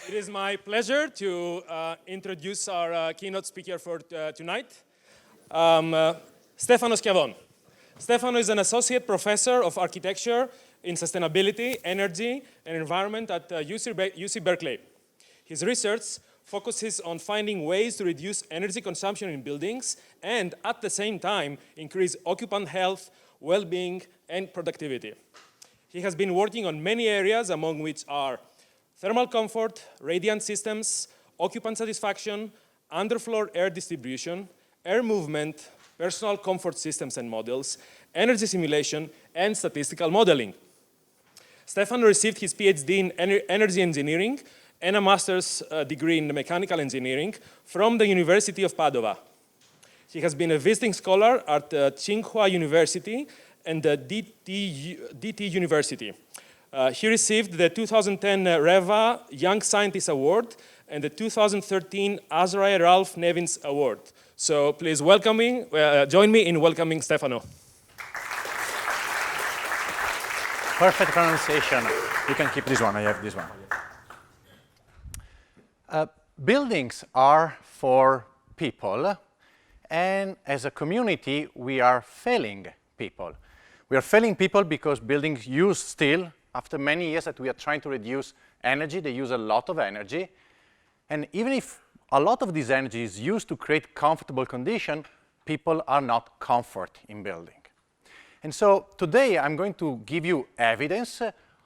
It is my pleasure to introduce our keynote speaker for tonight, Stefano Schiavon. Stefano is an associate professor of architecture in sustainability, energy, and environment at UC Berkeley. His research focuses on finding ways to reduce energy consumption in buildings and, at the same time, increase occupant health, well-being, and productivity. He has been working on many areas, among which are thermal comfort, radiant systems, occupant satisfaction, underfloor air distribution, air movement, personal comfort systems and models, energy simulation, and statistical modeling. Stefano received his PhD in energy engineering and a master's degree in mechanical engineering from the University of Padova. He has been a visiting scholar at Tsinghua University and the DTU University. He received the 2010 REHVA Young Scientist Award and the 2013 ASHRAE Ralph Nevins Award. So please join me in welcoming Stefano. Perfect pronunciation. You can keep this one, I have this one. Buildings are for people, and as a community, we are failing people. We are failing people because buildings use still, after many years that we are trying to reduce energy, they use a lot of energy. And even if a lot of this energy is used to create comfortable conditions, people are not comfort in building. And so today I'm going to give you evidence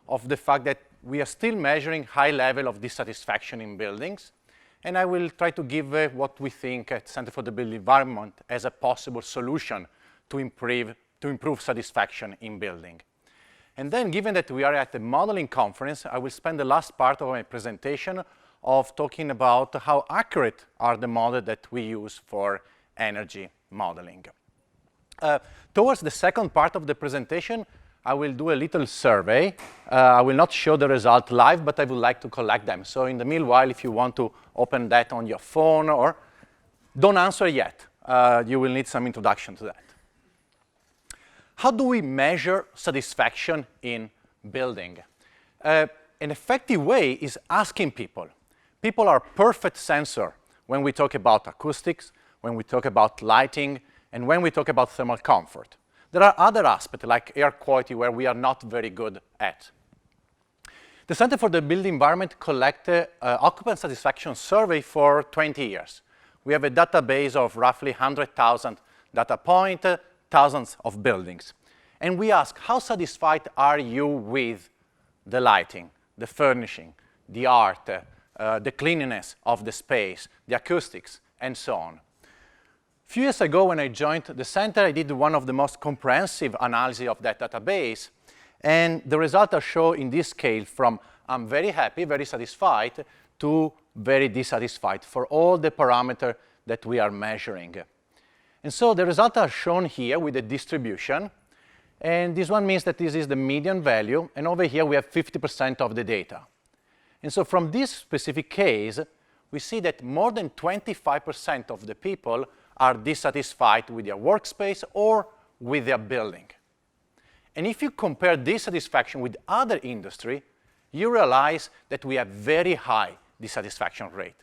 of the fact that we are still measuring high level of dissatisfaction in buildings. And I will try to give what we think at Center for the Built Environment as a possible solution to improve satisfaction in building. And then, given that we are at the modeling conference, I will spend the last part of my presentation of talking about how accurate are the models that we use for energy modeling. Towards the second part of the presentation, I will do a little survey. I will not show the result live, but I would like to collect them. So in the meanwhile, if you want to open that on your phone, or don't answer yet, you will need some introduction to that. How do we measure satisfaction in building? An effective way is asking people. People are perfect sensor when we talk about acoustics, when we talk about lighting, and when we talk about thermal comfort. There are other aspects like air quality where we are not very good at. The Center for the Built Environment collects occupant satisfaction survey for 20 years. We have a database of roughly 100,000 data points, thousands of buildings. And we ask, how satisfied are you with the lighting, the furnishing, the art, the cleanliness of the space, the acoustics, and so on. A few years ago, when I joined the center, I did one of the most comprehensive analysis of that database. And the results are shown in this scale from I'm very happy, very satisfied, to very dissatisfied for all the parameters that we are measuring. And so the results are shown here with a distribution. And this one means that this is the median value. And over here, we have 50% of the data. And so from this specific case, we see that more than 25% of the people are dissatisfied with their workspace or with their building. And if you compare dissatisfaction with other industry, you realize that we have very high dissatisfaction rate.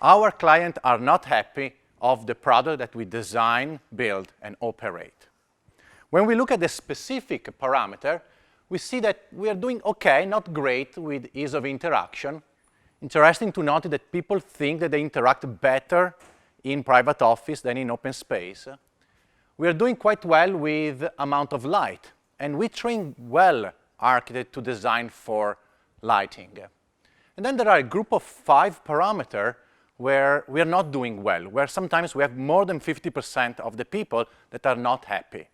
Our clients are not happy of the product that we design, build, and operate. When we look at the specific parameter, we see that we are doing okay, not great, with ease of interaction. Interesting to note that people think that they interact better in private office than in open space. We are doing quite well with amount of light, and we train well architects to design for lighting. And then there are a group of 5 parameters where we are not doing well, where sometimes we have more than 50% of the people that are not happy.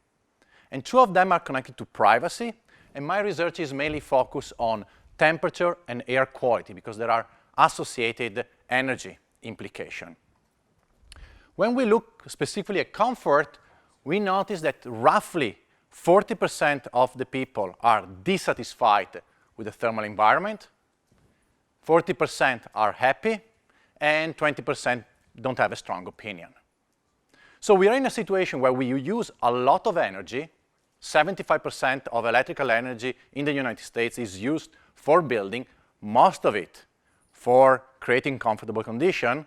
And 2 of them are connected to privacy, and my research is mainly focused on temperature and air quality because there are associated energy implications. When we look specifically at comfort, we notice that roughly 40% of the people are dissatisfied with the thermal environment, 40% are happy, and 20% don't have a strong opinion. So we are in a situation where we use a lot of energy. 75% of electrical energy in the United States is used for building, most of it for creating comfortable condition,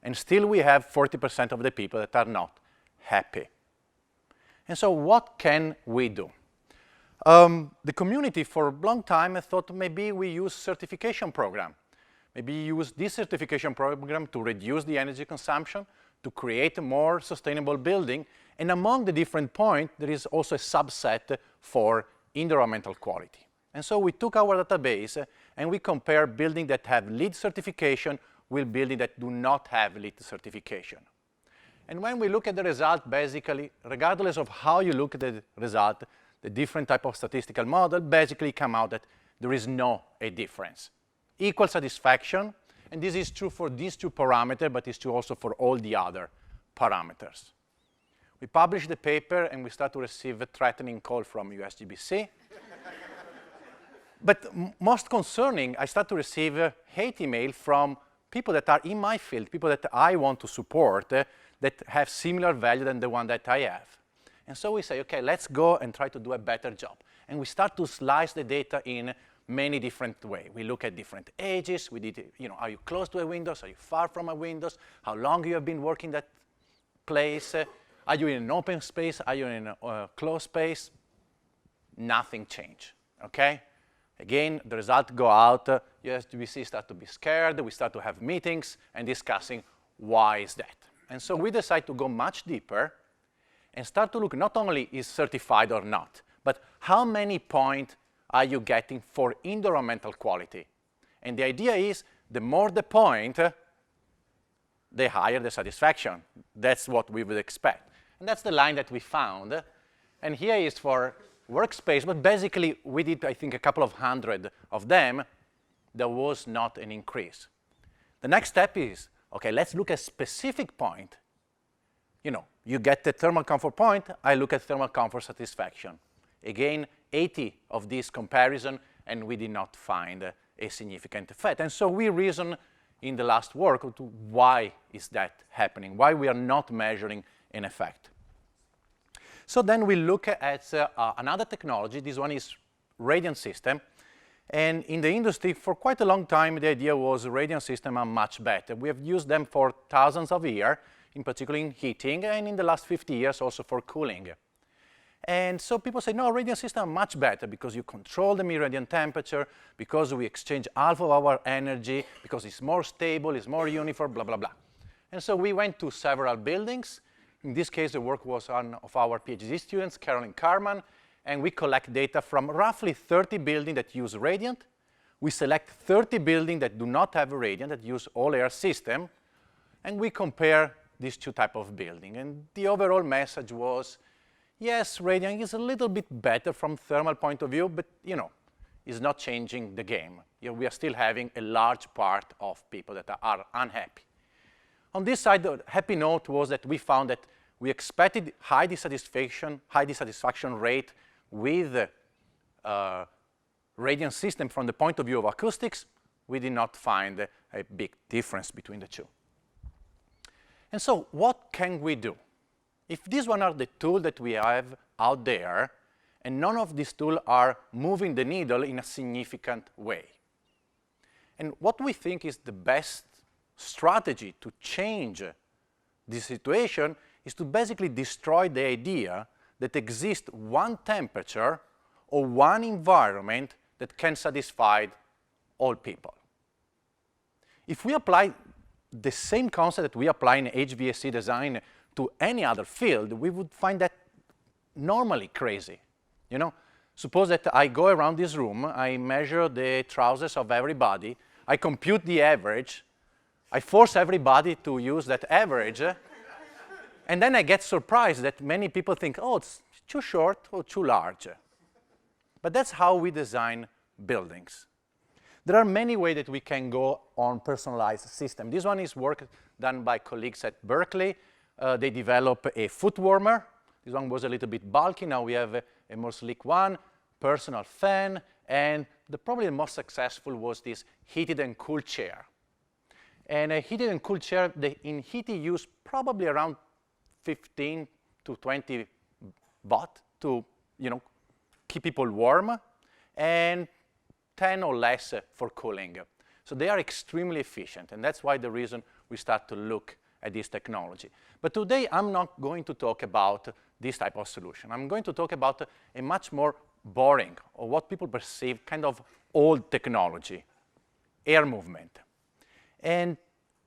and still we have 40% of the people that are not happy. And so what can we do? The community for a long time thought maybe we use certification program. Maybe use this certification program to reduce the energy consumption, to create a more sustainable building, and among the different points, there is also a subset for environmental quality. And so we took our database and we compared buildings that have LEED certification with buildings that do not have LEED certification. And when we look at the result, basically, regardless of how you look at the result, the different type of statistical model basically come out that there is no a difference. Equal satisfaction, and this is true for these two parameters, but it's true also for all the other parameters. We published the paper and we start to receive a threatening call from USGBC. But most concerning, I start to receive hate email from people that are in my field, people that I want to support, that have similar value than the one that I have. And so we say, okay, let's go and try to do a better job. And we start to slice the data in many different ways. We look at different ages. We did, are you close to a windows? Are you far from a windows? How long you have been working that place? Are you in an open space? Are you in a closed space? Nothing changed, okay? Again, the results go out. USGBC start to be scared. We start to have meetings and discussing why is that. And so we decide to go much deeper and start to look not only is certified or not, but how many points are you getting for environmental quality? And the idea is the more the point, the higher the satisfaction. That's what we would expect. And that's the line that we found. And here is for workspace, but basically we did, I think, a couple of hundred of them. There was not an increase. The next step is, okay, let's look at specific point. You get the thermal comfort point, I look at thermal comfort satisfaction. Again, 80 of these comparison, and we did not find a significant effect. And so we reason in the last work to why is that happening, why we are not measuring an effect. So then we look at another technology. This one is radiant system. And in the industry, for quite a long time, the idea was radiant systems are much better. We have used them for thousands of years, in particular in heating, and in the last 50 years also for cooling. And so people say, no, radiant systems are much better because you control the meridian temperature, because we exchange half of our energy, because it's more stable, it's more uniform, blah, blah, blah. And so we went to several buildings. In this case, the work was of our PhD students, Carolyn Carman, and we collect data from roughly 30 buildings that use radiant. We select 30 buildings that do not have a radiant, that use all-air system, and we compare these two types of building. And the overall message was, yes, radiant is a little bit better from thermal point of view, but it's not changing the game. We are still having a large part of people that are unhappy. On this side, the happy note was that we found that we expected high dissatisfaction rate with radiant system from the point of view of acoustics. We did not find a big difference between the two. And so what can we do? If these one are the tools that we have out there, and none of these tools are moving the needle in a significant way. And what we think is the best strategy to change this situation is to basically destroy the idea that exists one temperature or one environment that can satisfy all people. If we apply the same concept that we apply in HVAC design to any other field, we would find that normally crazy. Suppose that I go around this room, I measure the trousers of everybody, I compute the average, I force everybody to use that average, and then I get surprised that many people think, oh, it's too short or too large. But that's how we design buildings. There are many ways that we can go on personalized system. This one is work done by colleagues at Berkeley. They developed a foot warmer. This one was a little bit bulky. Now we have a more sleek one, personal fan, and probably the most successful was this heated and cooled chair. And a heated and cooled chair, in heat, use probably around 15 to 20 watt to keep people warm, and 10 or less for cooling. So they are extremely efficient, and that's why the reason we start to look at this technology. But today, I'm not going to talk about this type of solution. I'm going to talk about a much more boring, or what people perceive kind of old technology, air movement. And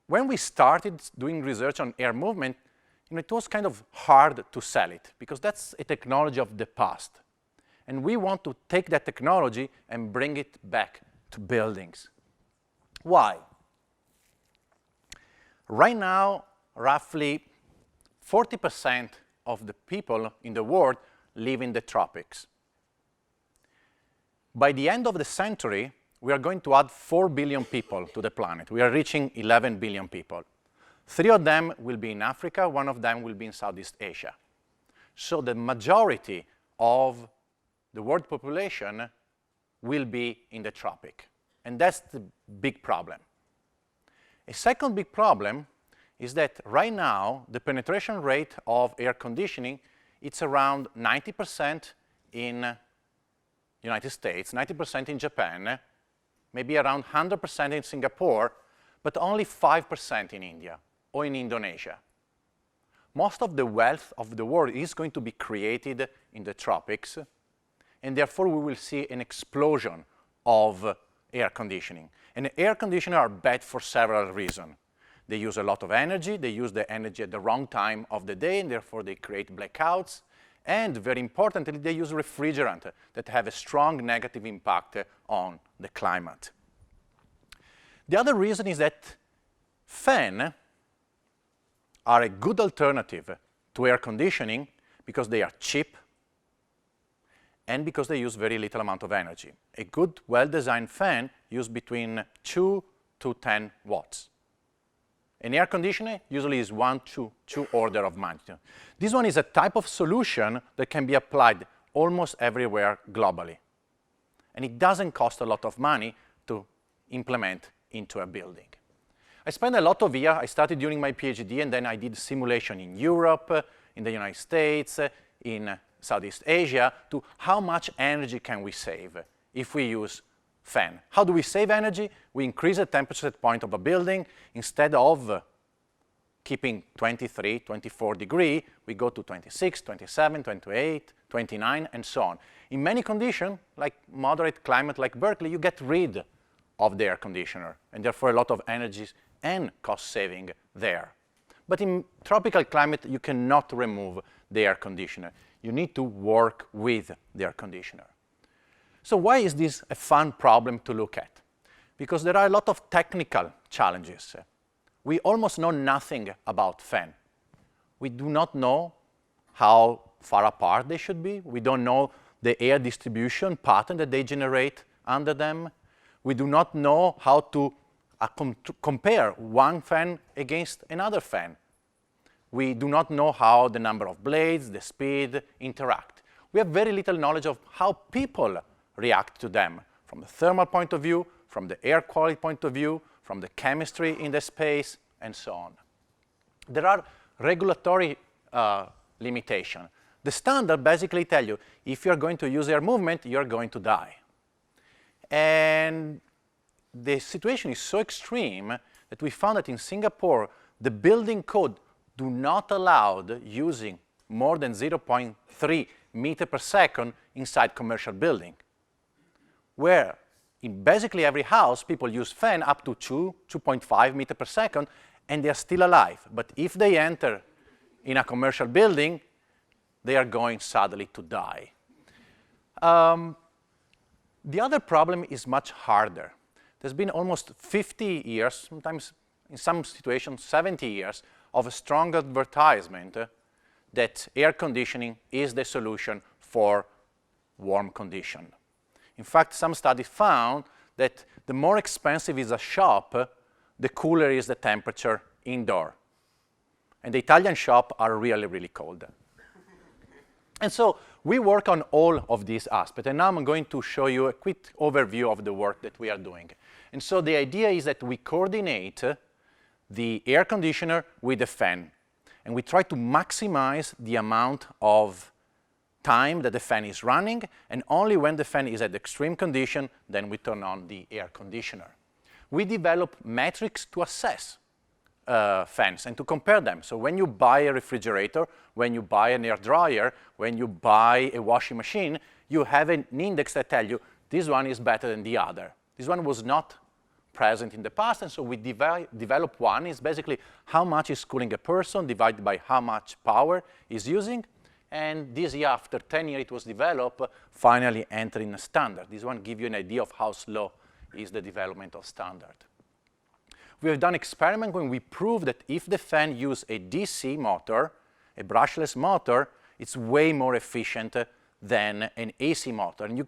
when we started doing research on air movement, it was kind of hard to sell it, because that's a technology of the past. And we want to take that technology and bring it back to buildings. Why? Right now, roughly 40% of the people in the world live in the tropics. By the end of the century, we are going to add 4 billion people to the planet. We are reaching 11 billion people. 3 of them will be in Africa, 1 of them will be in Southeast Asia. So the majority of the world population will be in the tropic. And that's the big problem. A second big problem is that right now, the penetration rate of air conditioning, it's around 90% in United States, 90% in Japan, maybe around 100% in Singapore, but only 5% in India or in Indonesia. Most of the wealth of the world is going to be created in the tropics, and therefore we will see an explosion of air conditioning. And air conditioners are bad for several reasons. They use a lot of energy, they use the energy at the wrong time of the day, and therefore they create blackouts. And very importantly, they use refrigerant that have a strong negative impact on the climate. The other reason is that fans are a good alternative to air conditioning because they are cheap and because they use very little amount of energy. A good, well-designed fan uses between 2 to 10 watts. An air conditioner usually is 1 to 2 order of magnitude. This one is a type of solution that can be applied almost everywhere globally. And it doesn't cost a lot of money to implement into a building. I spent a lot of years. I started during my PhD, and then I did simulation in Europe, in the United States, in Southeast Asia, to how much energy can we save if we use fan. How do we save energy? We increase the temperature set point of a building. Instead of keeping 23, 24 degrees, we go to 26, 27, 28, 29, and so on. In many conditions, like moderate climate like Berkeley, you get rid of the air conditioner, and therefore a lot of energy and cost saving there. But in tropical climate, you cannot remove the air conditioner. You need to work with the air conditioner. So why is this a fun problem to look at? Because there are a lot of technical challenges. We almost know nothing about fan. We do not know how far apart they should be. We don't know the air distribution pattern that they generate under them. We do not know how to compare one fan against another fan. We do not know how the number of blades, the speed interact. We have very little knowledge of how people react to them from the thermal point of view, from the air quality point of view, from the chemistry in the space, and so on. There are regulatory limitations. The standard basically tell you, if you're going to use air movement, you're going to die. And the situation is so extreme that we found that in Singapore, the building code do not allow using more than 0.3 meter per second inside commercial building, where in basically every house, people use fan up to 2.5 meter per second, and they're still alive. But if they enter in a commercial building, they are going sadly to die. The other problem is much harder. There's been almost 50 years, sometimes in some situations 70 years, of a strong advertisement that air conditioning is the solution for warm condition. In fact, some studies found that the more expensive is a shop, the cooler is the temperature indoor. And the Italian shops are really, really cold. And so we work on all of these aspects. And now I'm going to show you a quick overview of the work that we are doing. And so the idea is that we coordinate the air conditioner with the fan. And we try to maximize the amount of time that the fan is running. And only when the fan is at extreme condition, then we turn on the air conditioner. we developed metrics to assess fans and to compare them. So when you buy a refrigerator, when you buy an air dryer, when you buy a washing machine, you have an index that tells you this one is better than the other. This one was not present in the past, and so we developed one. It's basically how much is cooling a person divided by how much power is using. And this year, after 10 years, it was developed, finally entering a standard. This one gives you an idea of how slow is the development of standard. We have done experiment when we proved that if the fan uses a DC motor, a brushless motor, it's way more efficient than an AC motor. And you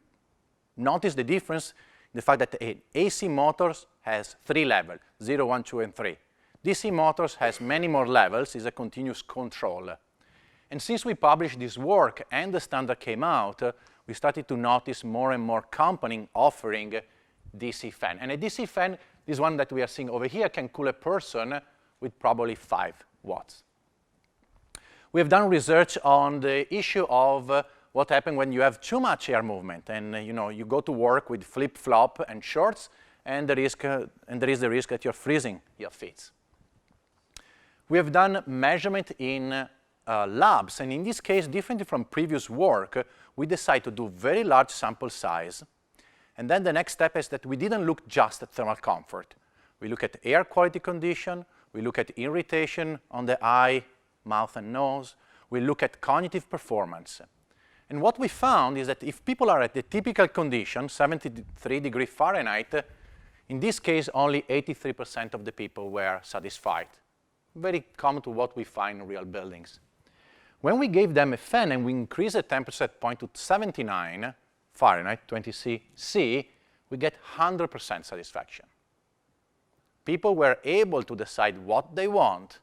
notice the difference in the fact that an AC motor has 3 levels, 0, 1, 2, and 3. DC motors has many more levels, is a continuous control. And since we published this work and the standard came out, we started to notice more and more companies offering DC fan. And a DC fan, this one that we are seeing over here, can cool a person with probably 5 watts. We have done research on the issue of what happens when you have too much air movement. And you go to work with flip-flop and shorts, and there is the risk that you're freezing your feet. We have done measurement in labs, and in this case, differently from previous work, we decided to do very large sample size. And then the next step is that we didn't look just at thermal comfort. We look at air quality condition, we look at irritation on the eye, mouth, and nose, we look at cognitive performance. And what we found is that if people are at the typical condition, 73 degrees Fahrenheit, in this case, only 83% of the people were satisfied. Very common to what we find in real buildings. When we gave them a fan and we increased the temperature set point to 79 Fahrenheit, 20 C, we get 100% satisfaction. People were able to decide what they want.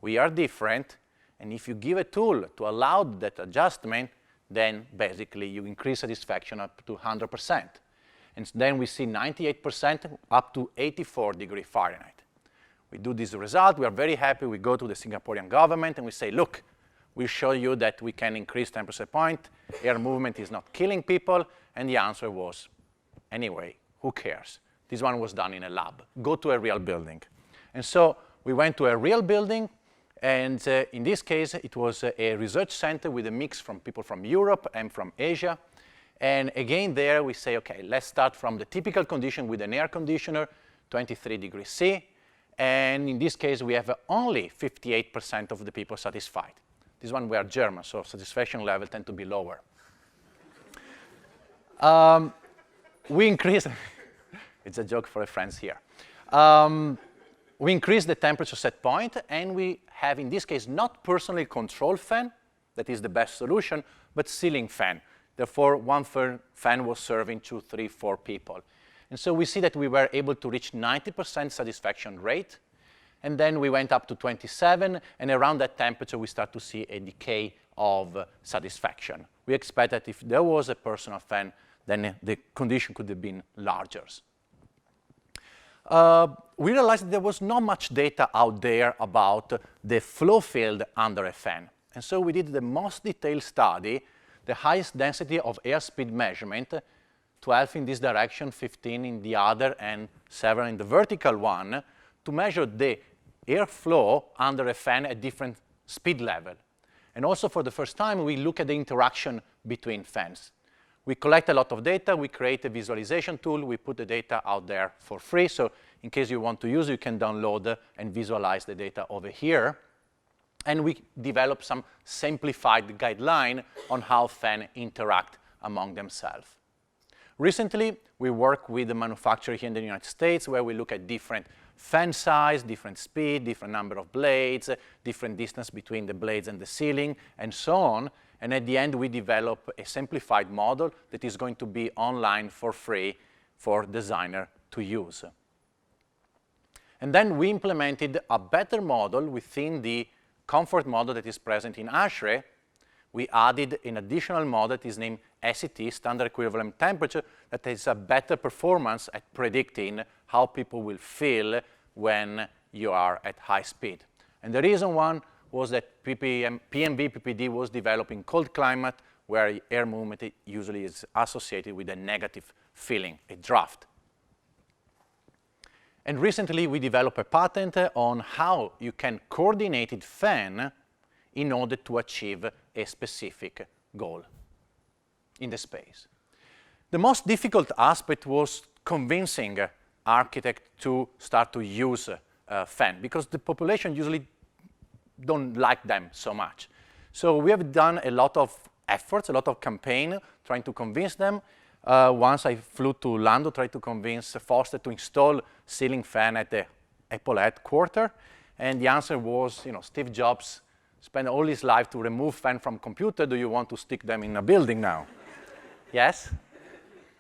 We are different, and if you give a tool to allow that adjustment, then basically you increase satisfaction up to 100%. And then we see 98% up to 84 degrees Fahrenheit. We do this result, we are very happy, we go to the Singaporean government and we say, look, we show you that we can increase temperature point, air movement is not killing people, and the answer was, anyway, who cares? This one was done in a lab. Go to a real building. And so we went to a real building, and in this case, it was a research center with a mix from people from Europe and from Asia. And again, there we say, okay, let's start from the typical condition with an air conditioner, 23 degrees C. And in this case, we have only 58% of the people satisfied. This one we are German, so satisfaction level tend to be lower. We increase, it's a joke for the friends here. We increase the temperature set point, and we have, in this case, not personally controlled fan, that is the best solution, but ceiling fan. Therefore, one fan was serving 2, 3, 4 people. And so we see that we were able to reach 90% satisfaction rate. And then we went up to 27, and around that temperature, we start to see a decay of satisfaction. We expect that if there was a personal fan, then the condition could have been larger. We realized that there was not much data out there about the flow field under a fan. And so we did the most detailed study, the highest density of airspeed measurement, 12 in this direction, 15 in the other, and 7 in the vertical one, to measure the airflow under a fan at different speed level. And also for the first time, we look at the interaction between fans. We collect a lot of data, we create a visualization tool, we put the data out there for free, so in case you want to use it, you can download and visualize the data over here. And we develop some simplified guideline on how fans interact among themselves. Recently, we work with a manufacturer here in the United States where we look at different fan size, different speed, different number of blades, different distance between the blades and the ceiling, and so on. And at the end, we develop a simplified model that is going to be online for free for designer to use. And then we implemented a better model within the comfort model that is present in ASHRAE. We added an additional model that is named SET, Standard Equivalent Temperature, that has a better performance at predicting how people will feel when you are at high speed. And the reason one was that PMV PPD was developed in cold climate where air movement usually is associated with a negative feeling, a draft. And recently, we developed a patent on how you can coordinated fan in order to achieve a specific goal in the space. The most difficult aspect was convincing architects to start to use fan, because the population usually don't like them so much. So we have done a lot of efforts, a lot of campaign, trying to convince them. Once I flew to London, tried to convince Foster to install ceiling fan at the Apple headquarters, and the answer was, Steve Jobs spent all his life to remove fan from computer. Do you want to stick them in a building now? Yes.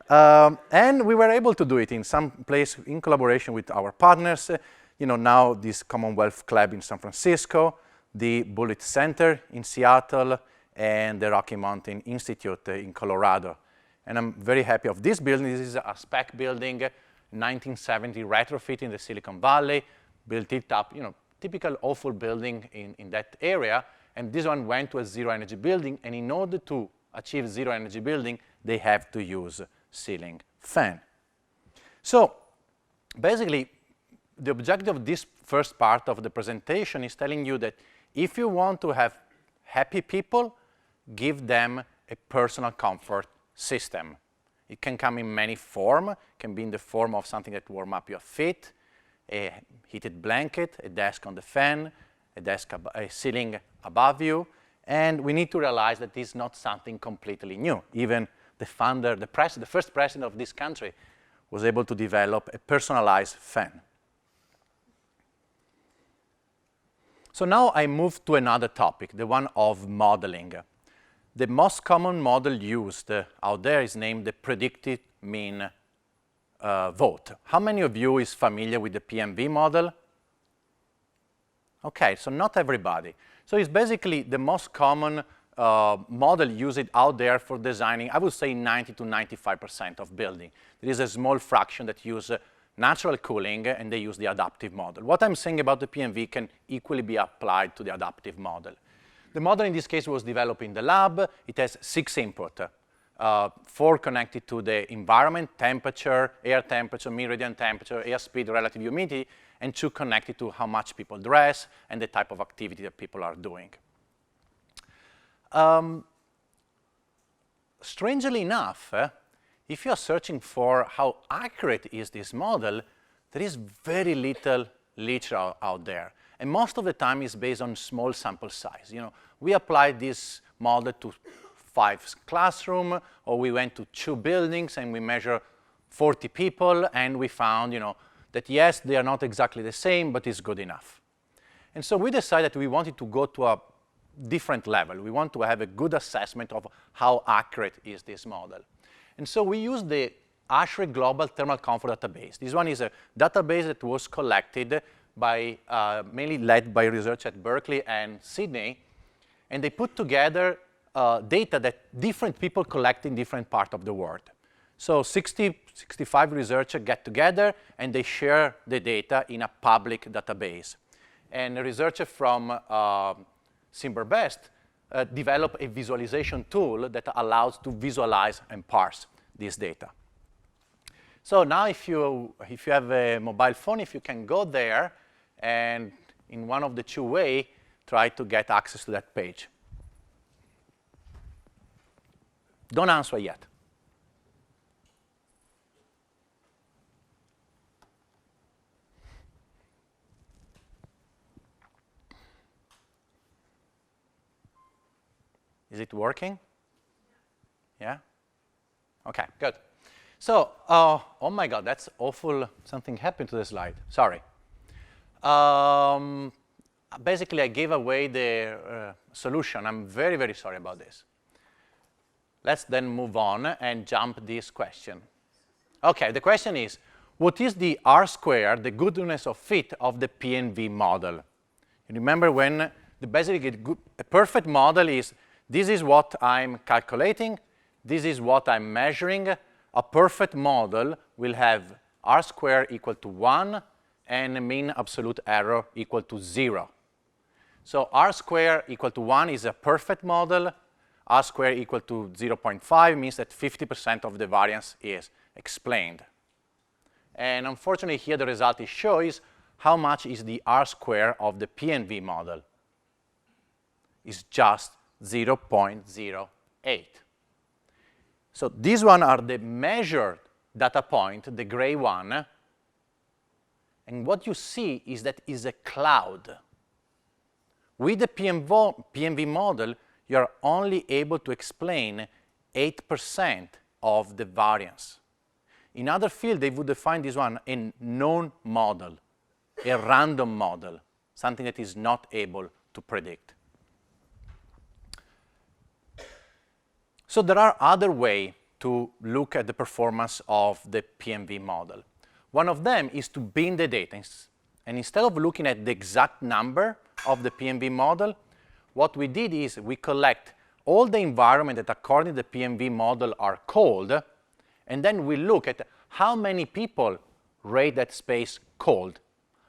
And we were able to do it in some place in collaboration with our partners. Now this Commonwealth Club in San Francisco, the Bullitt Center in Seattle, and the Rocky Mountain Institute in Colorado. And I'm very happy of this building. This is a spec building, 1970 retrofit in the Silicon Valley, built it up, typical awful building in that area. And this one went to a zero energy building. And in order to achieve zero energy building, they have to use ceiling fan. So basically, the objective of this first part of the presentation is telling you that if you want to have happy people, give them a personal comfort system. It can come in many forms. It can be in the form of something that warms up your feet, a heated blanket, a desk on the fan, a ceiling above you. And we need to realize that this is not something completely new. Even the founder, the first president of this country was able to develop a personalized fan. So now I move to another topic, the one of modeling. The most common model used out there is named the predicted mean vote. How many of you is familiar with the PMV model? Okay, so not everybody. So it's basically the most common model used out there for designing, I would say 90 to 95% of building. There is a small fraction that use natural cooling, and they use the adaptive model. What I'm saying about the PMV can equally be applied to the adaptive model. The model in this case was developed in the lab. It has 6 inputs, 4 connected to the environment, temperature, air temperature, mean radiant temperature, airspeed, relative humidity, and 2 connected to how much people dress and the type of activity that people are doing. Strangely enough, if you're searching for how accurate is this model, there is very little literature out there. And most of the time is based on small sample size. We applied this model to 5 classrooms, or we went to 2 buildings and we measured 40 people, and we found, that yes, they are not exactly the same, but it's good enough. And so we decided that we wanted to go to a different level. We want to have a good assessment of how accurate is this model. And so we used the ASHRAE Global Thermal Comfort Database. This one is a database that was collected by, mainly led by research at Berkeley and Sydney. And they put together data that different people collect in different parts of the world. So 65 researchers get together, and they share the data in a public database. And a researcher from Simberbest developed a visualization tool that allows to visualize and parse this data. So now if you have a mobile phone, if you can go there and in one of the 2 ways, try to get access to that page. Don't answer yet. Is it working? Yeah? Okay, good. So, oh my God, that's awful. Something happened to the slide. Sorry. Basically, I gave away the solution. I'm very, very sorry about this. Let's then move on and jump this question. Okay, the question is, what is the R square, the goodness of fit of the PNV model? You remember when basically a perfect model is, this is what I'm calculating, this is what I'm measuring. A perfect model will have R squared equal to 1 and a mean absolute error equal to 0. So R squared equal to 1 is a perfect model. R squared equal to 0.5 means that 50% of the variance is explained. And unfortunately, here the result it shows how much is the R square of the PNV model. It's just 0.08. So these one are the measured data point, the gray one. And what you see is that is a cloud. With the PNV model, you're only able to explain 8% of the variance. In other fields, they would define this one a known model, a random model, something that is not able to predict. So there are other ways to look at the performance of the PNV model. One of them is to bin the data. And instead of looking at the exact number of the PNV model, what we did is we collect all the environment that according to the PNV model are cold, and then we look at how many people rate that space cold,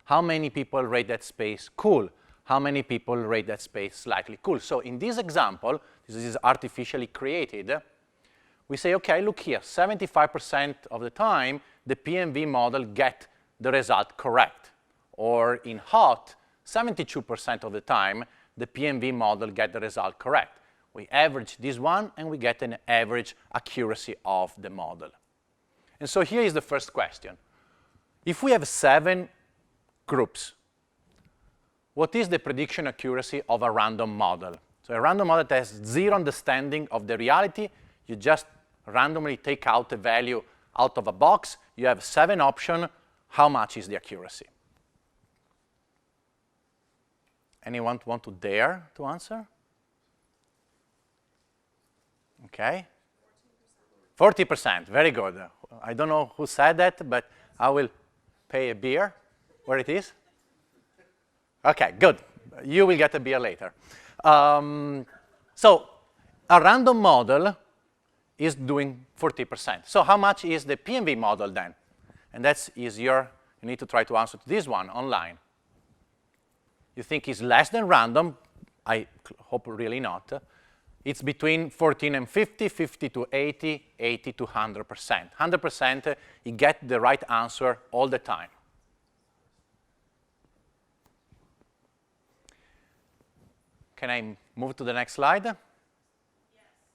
how many people rate that space cool, how many people rate that space slightly cool. So in this example, this is artificially created, we say, okay, look here, 75% of the time, the PNV model get the result correct. Or in hot, 72% of the time, the PNV model get the result correct. We average this one, and we get an average accuracy of the model. And so here is the first question. If we have 7 groups, what is the prediction accuracy of a random model? So a random model that has zero understanding of the reality. You just randomly take out a value out of a box. You have 7 options. How much is the accuracy? Anyone want to dare to answer? Okay. 40%. Very good. I don't know who said that, but I will pay a beer. Where it is? Okay, good. You will get a beer later. So a random model is doing 40%. So how much is the PNV model then? And that's easier. You need to try to answer to this one online. You think it's less than random? I hope really not. It's between 14 and 50, 50 to 80, 80 to 100%. 100%, you get the right answer all the time. Can I move to the next slide? Yes.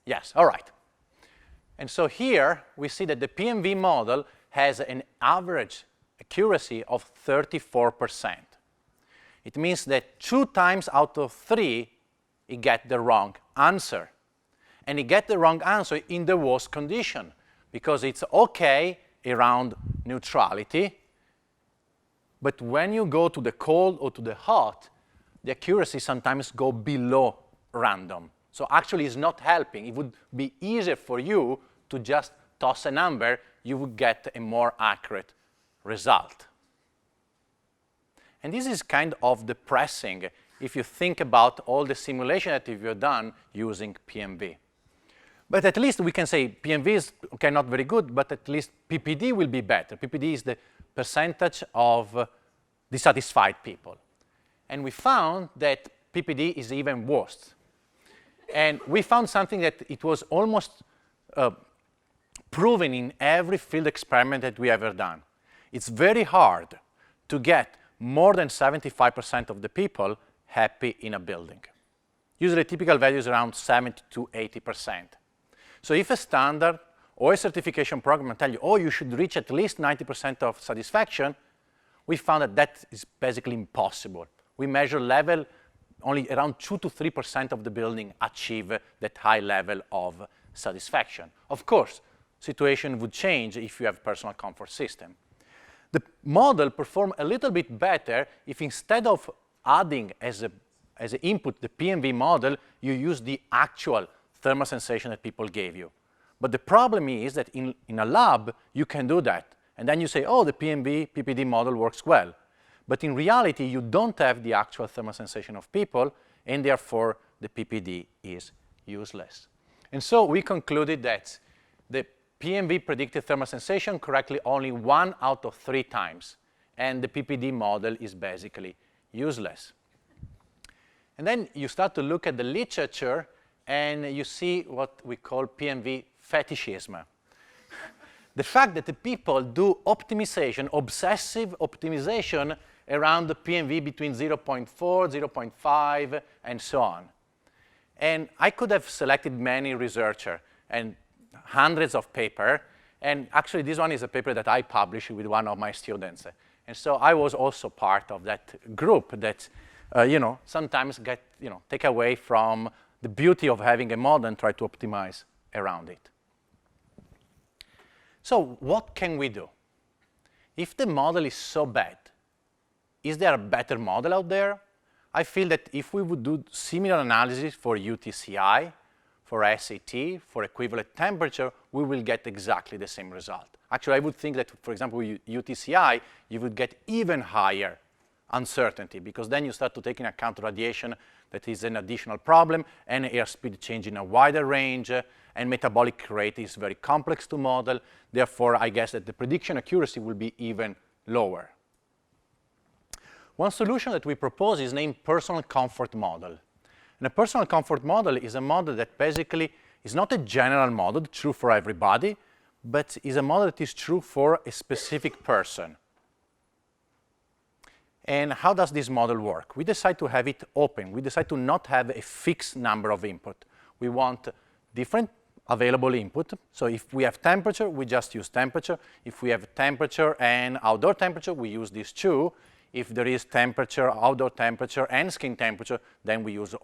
Yes, all right. And so here we see that the PNV model has an average accuracy of 34%. It means that 2 times out of 3, it gets the wrong answer. And it gets the wrong answer in the worst condition, because it's okay around neutrality, but when you go to the cold or to the hot, the accuracy sometimes go below random. So actually it's not helping. It would be easier for you to just toss a number. You would get a more accurate result. And this is kind of depressing if you think about all the simulation that you've done using PNV. But at least we can say PNV is okay, not very good, but at least PPD will be better. PPD is the percentage of dissatisfied people. And we found that PPD is even worse. And we found something that it was almost proven in every field experiment that we ever done. It's very hard to get more than 75% of the people happy in a building. Usually typical value is around 70 to 80%. So if a standard or a certification program tell you, oh, you should reach at least 90% of satisfaction, we found that that is basically impossible. We measure level, only around 2 to 3% of the building achieve that high level of satisfaction. Of course, situation would change if you have personal comfort system. The model performs a little bit better if instead of adding as an input the PNV model, you use the actual thermal sensation that people gave you. But the problem is that in a lab, you can do that. And then you say, oh, the PPD model works well. But in reality, you don't have the actual thermal sensation of people, and therefore the PPD is useless. And so we concluded that the PNV predicted thermal sensation correctly only 1 out of 3 times, and the PPD model is basically useless. And then you start to look at the literature, and you see what we call PNV fetishism. the fact that the people do optimization, obsessive optimization around the PMV between 0.4, 0.5, and so on. And I could have selected many researchers and hundreds of papers. And actually, this one is a paper that I published with one of my students. And so I was also part of that group that, sometimes take away from the beauty of having a model and try to optimize around it. So what can we do? If the model is so bad, is there a better model out there? I feel that if we would do similar analysis for UTCI, for SAT, for equivalent temperature, we will get exactly the same result. Actually, I would think that, for example, with UTCI, you would get even higher uncertainty, because then you start to take into account radiation that is an additional problem, and airspeed change in a wider range, and metabolic rate is very complex to model. Therefore, I guess that the prediction accuracy will be even lower. One solution that we propose is named personal comfort model. And a personal comfort model is a model that basically is not a general model, true for everybody, but is a model that is true for a specific person. And how does this model work? We decide to have it open. We decide to not have a fixed number of input. We want different available input. So if we have temperature, we just use temperature. If we have temperature and outdoor temperature, we use these two. If there is temperature, outdoor temperature, and skin temperature, then we use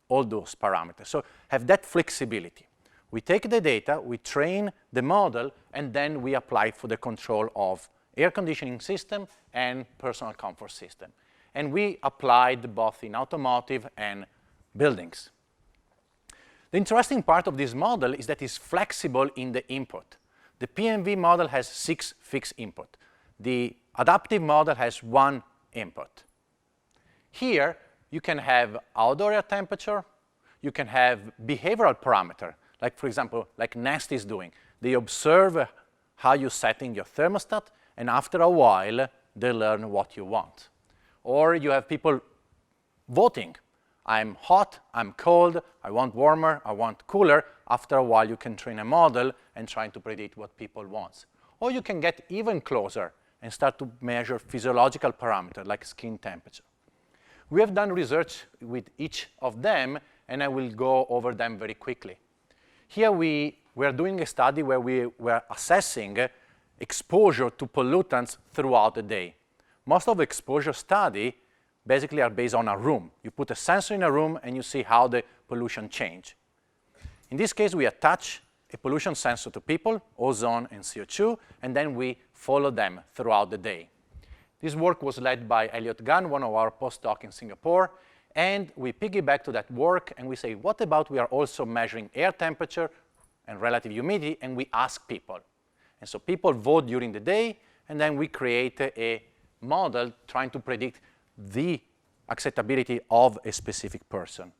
all those parameters. So have that flexibility. We take the data, we train the model, and then we apply for the control of air conditioning system and personal comfort system. And we applied both in automotive and buildings. The interesting part of this model is that it's flexible in the input. The PMV model has 6 fixed input. The adaptive model has 1 input. Here, you can have outdoor air temperature. You can have behavioral parameter, like, for example, like Nest is doing. They observe how you're setting your thermostat, and after a while, they learn what you want. Or you have people voting. I'm hot, I'm cold, I want warmer, I want cooler. After a while, you can train a model and try to predict what people want. Or you can get even closer and start to measure physiological parameters like skin temperature. We have done research with each of them, and I will go over them very quickly. Here we are doing a study where we were assessing exposure to pollutants throughout the day. Most of the exposure study basically are based on a room. You put a sensor in a room and you see how the pollution change. In this case, we attach a pollution sensor to people, ozone and CO2, and then we follow them throughout the day. This work was led by Elliot Gunn, one of our postdocs in Singapore, and we piggyback to that work and we say, what about we are also measuring air temperature and relative humidity, and we ask people. And so people vote during the day, and then we create a model trying to predict the acceptability of a specific person.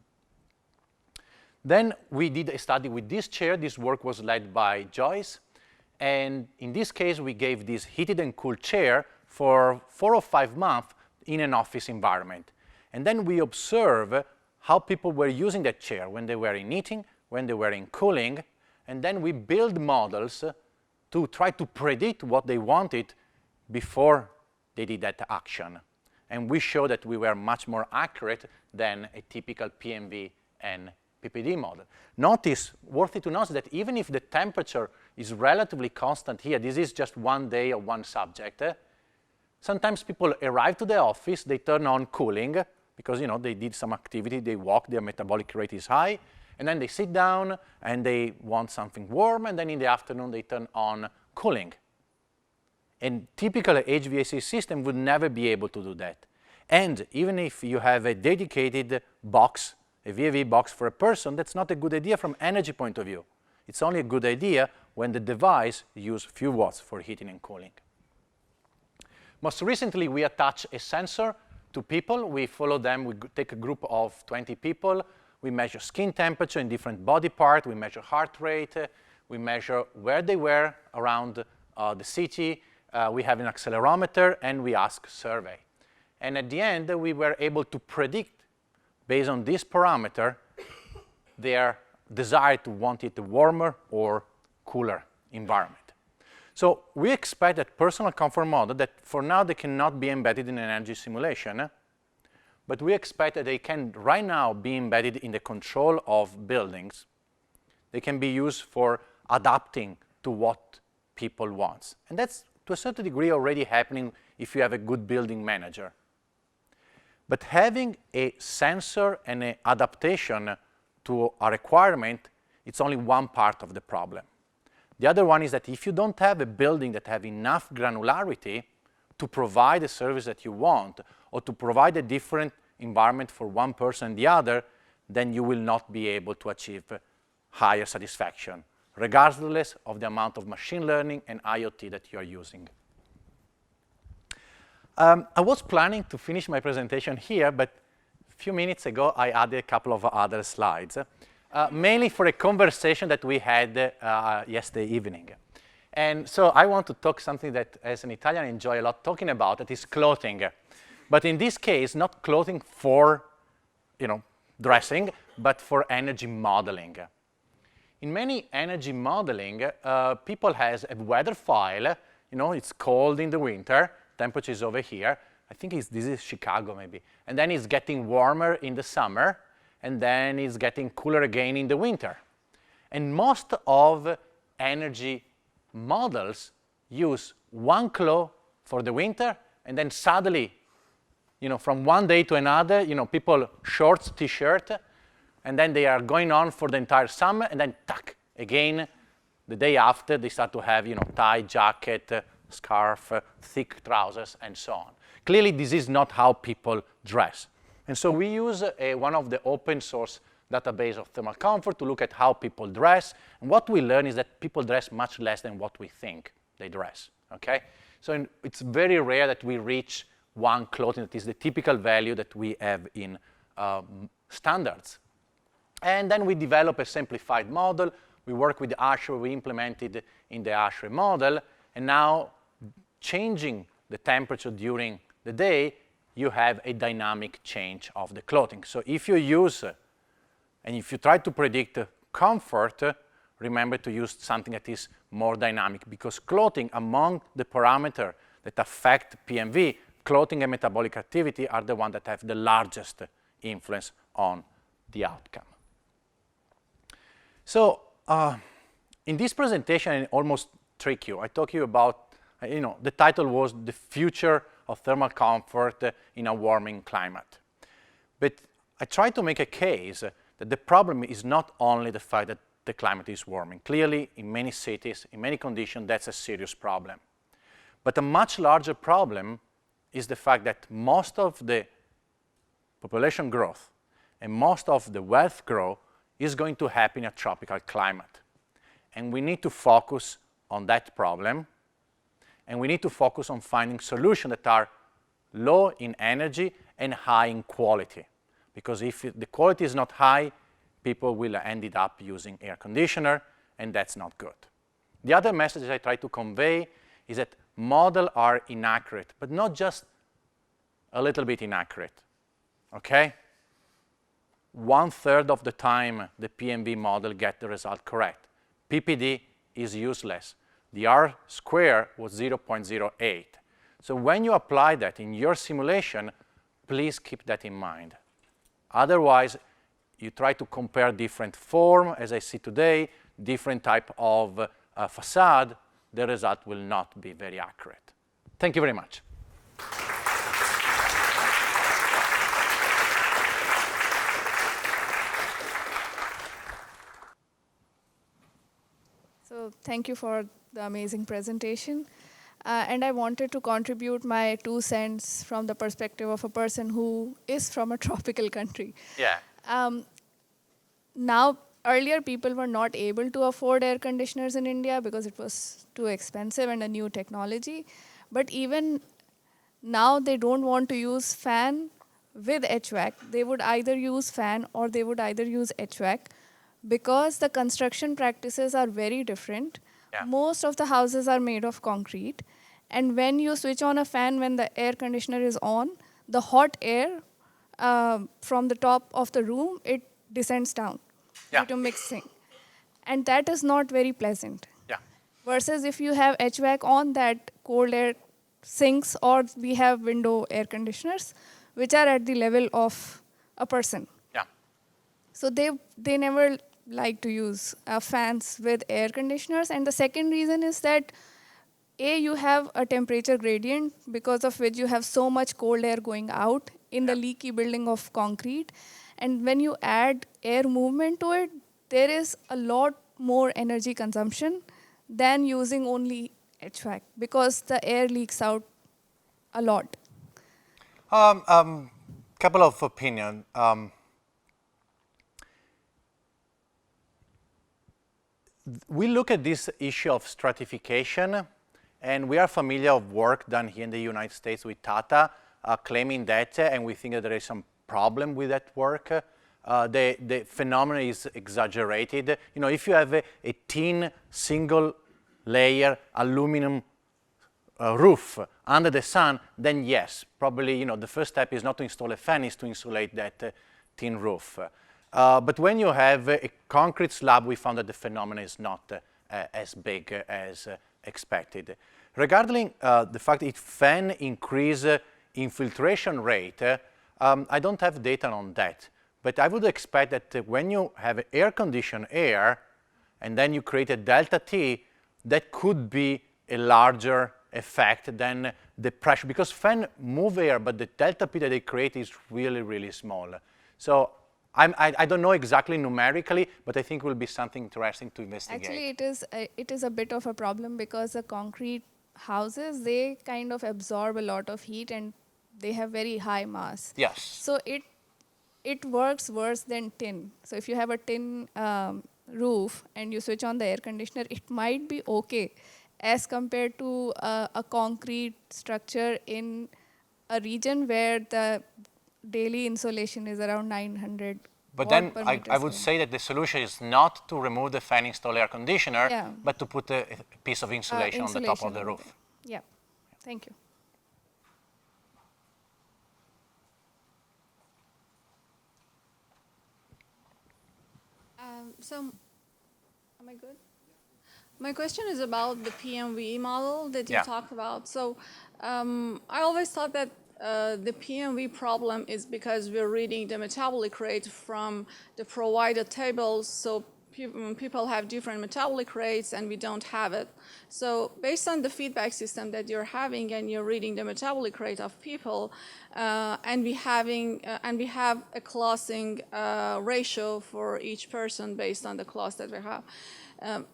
Then we did a study with this chair. This work was led by Joyce. And in this case, we gave this heated and cooled chair for 4 or 5 months in an office environment. And then we observe how people were using that chair when they were in heating, when they were in cooling. And then we build models to try to predict what they wanted before they did that action. And we show that we were much more accurate than a typical PMV and PPD model. Worthy to notice that even if the temperature is relatively constant here, this is just 1 day of one subject, sometimes people arrive to the office, they turn on cooling, because they did some activity, they walk, their metabolic rate is high, and then they sit down and they want something warm, and then in the afternoon they turn on cooling. And typical HVAC system would never be able to do that. And even if you have a dedicated box, a VAV box for a person, that's not a good idea from energy point of view. It's only a good idea when the device uses few watts for heating and cooling. Most recently, we attach a sensor to people. We follow them. We take a group of 20 people. We measure skin temperature in different body parts. We measure heart rate. We measure where they were around the city. We have an accelerometer, and we ask survey. And at the end, we were able to predict, based on this parameter, their desire to want it a warmer or cooler environment. So we expect that personal comfort model, that for now they cannot be embedded in an energy simulation, but we expect that they can right now be embedded in the control of buildings. They can be used for adapting to what people want. And that's, to a certain degree, already happening if you have a good building manager. But having a sensor and an adaptation to a requirement, it's only one part of the problem. The other one is that if you don't have a building that have enough granularity to provide the service that you want, or to provide a different environment for one person and the other, then you will not be able to achieve higher satisfaction, regardless of the amount of machine learning and IoT that you are using. I was planning to finish my presentation here, but a few minutes ago I added a couple of other slides, mainly for a conversation that we had yesterday evening. And so I want to talk something that, as an Italian, I enjoy a lot talking about, that is clothing. But in this case, not clothing for, dressing, but for energy modeling. In many energy modeling, people has a weather file. It's cold in the winter, temperature is over here. I think this is Chicago maybe. And then it's getting warmer in the summer, and then it's getting cooler again in the winter. And most of energy models use one cloth for the winter, and then suddenly, from one day to another, people shorts, t-shirt, and then they are going on for the entire summer, and then tack, again, the day after, they start to have, tie, jacket, scarf, thick trousers, and so on. Clearly, this is not how people dress. And so we use one of the open source database of thermal comfort to look at how people dress. And what we learn is that people dress much less than what we think they dress, okay? So it's very rare that we reach one clothing that is the typical value that we have in standards. And then we develop a simplified model. We work with the ASHRAE, we implemented in the ASHRAE model, and now changing the temperature during the day, you have a dynamic change of the clothing. So if you use, and if you try to predict comfort, remember to use something that is more dynamic, because clothing, among the parameters that affect PMV, clothing and metabolic activity are the ones that have the largest influence on the outcome. So in this presentation, I almost trick you. I talk to you about, the title was The Future of Thermal Comfort in a Warming Climate. But I try to make a case that the problem is not only the fact that the climate is warming. Clearly, in many cities, in many conditions, that's a serious problem. But a much larger problem is the fact that most of the population growth and most of the wealth growth is going to happen in a tropical climate. And we need to focus on that problem, and we need to focus on finding solutions that are low in energy and high in quality. Because if the quality is not high, people will end up using air conditioner, and that's not good. The other message I try to convey is that models are inaccurate, but not just a little bit inaccurate, okay? 1/3 of the time, the PMV model gets the result correct. PPD is useless. The R square was 0.08. So when you apply that in your simulation, please keep that in mind. Otherwise, you try to compare different form, as I see today, different type of facade, the result will not be very accurate. Thank you very much. So thank you for the amazing presentation. And I wanted to contribute my 2 cents from the perspective of a person who is from a tropical country. Yeah. Now, earlier people were not able to afford air conditioners in India because it was too expensive and a new technology. But even now they don't want to use fan with HVAC. They would either use fan or they would either use HVAC because the construction practices are very different. Yeah. Most of the houses are made of concrete. And when you switch on a fan when the air conditioner is on, the hot air from the top of the room, it descends down due to mixing. And that is not very pleasant. Yeah. Versus if you have HVAC on, that cold air sinks, or we have window air conditioners, which are at the level of a person. Yeah. So they never like to use fans with air conditioners. And the second reason is that you have a temperature gradient because of which you have so much cold air going out in the leaky building of concrete. And when you add air movement to it, there is a lot more energy consumption than using only HVAC because the air leaks out a lot. Couple of opinions. We look at this issue of stratification, and we are familiar of work done here in the United States with Tata, claiming that, and we think that there is some problem with that work. The phenomenon is exaggerated. You know, if you have a thin single layer aluminum roof under the sun, then yes, probably, you know, the first step is not to install a fan, is to insulate that thin roof. But when you have a concrete slab, we found that the phenomenon is not as big as expected. Regarding the fact that fan increase infiltration rate, I don't have data on that. But I would expect that when you have air-conditioned air, and then you create a delta T, that could be a larger effect than the pressure, because fan move air, but the delta P that they create is really, really small. So I don't know exactly numerically, but I think it will be something interesting to investigate. Actually, it is a bit of a problem because the concrete houses, they kind of absorb a lot of heat and they have very high mass. Yes. So it works worse than tin. So if you have a tin roof and you switch on the air conditioner, it might be okay as compared to a concrete structure in a region where the daily insulation is around 900 But watt then per I meter would square. say that the solution is not to remove the fan install air conditioner, Yeah. but to put a piece of insulation on the top of the over roof. there. Yeah, thank you. So, am I good? My question is about the PMV model that you talked about. So, I always thought that the PMV problem is because we're reading the metabolic rate from the provided tables, so people have different metabolic rates and we don't have it. So based on the feedback system that you're having and you're reading the metabolic rate of people, and we have a classing ratio for each person based on the class that we have.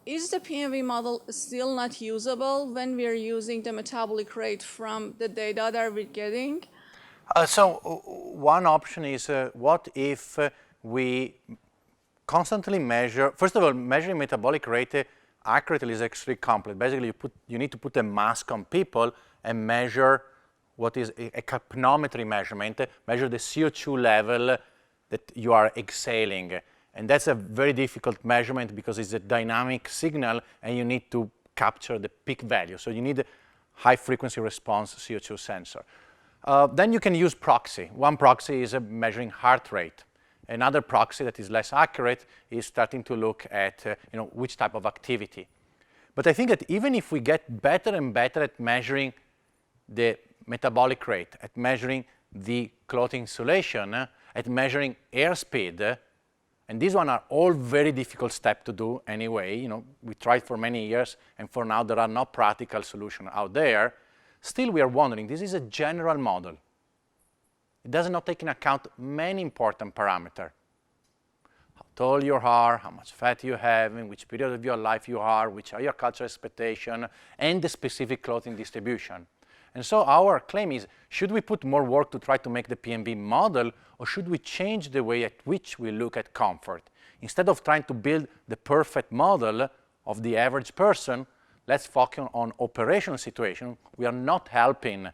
Is the PMV model still not usable when we're using the metabolic rate from the data that we're getting? So one option is what if we constantly measure, first of all, measuring metabolic rate accurately is actually complex. Basically, you need to put a mask on people and measure what is a capnometry measurement, measure the CO2 level that you are exhaling. And that's a very difficult measurement because it's a dynamic signal and you need to capture the peak value. So you need a high frequency response CO2 sensor. Then you can use proxy. One proxy is measuring heart rate. Another proxy that is less accurate is starting to look at which type of activity. But I think that even if we get better and better at measuring the metabolic rate, at measuring the clothing insulation, at measuring airspeed, and these ones are all very difficult steps to do anyway. We tried for many years, and for now there are no practical solutions out there. Still, we are wondering, this is a general model. It does not take into account many important parameters. How tall you are, how much fat you have, in which period of your life you are, which are your cultural expectations, and the specific clothing distribution. And so our claim is, should we put more work to try to make the PMV model, or should we change the way at which we look at comfort? Instead of trying to build the perfect model of the average person, let's focus on operational situation. We are not helping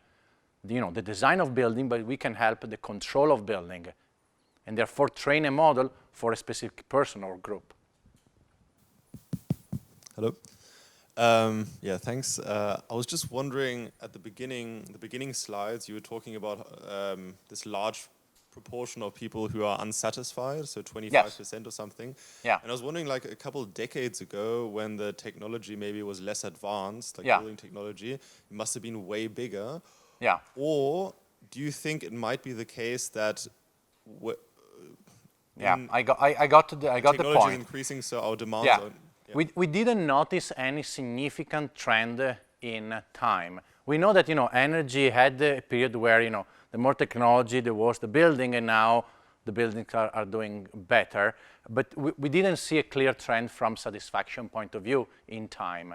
the design of building, but we can help the control of building, and therefore train a model for a specific person or group. Hello. Yeah, thanks. I was just wondering, at the beginning slides, you were talking about this large proportion of people who are unsatisfied, so 25% or something. Yeah. And I was wondering, like a couple of decades ago, when the technology maybe was less advanced, like building technology, it must have been way bigger. Yeah. Or do you think it might be the case that I got the technology point. is increasing, so our demands Yeah. are... We didn't notice any significant trend in time. We know that, energy had a period where, the more technology, the worse the building, and now the buildings are doing better. But we didn't see a clear trend from satisfaction point of view in time.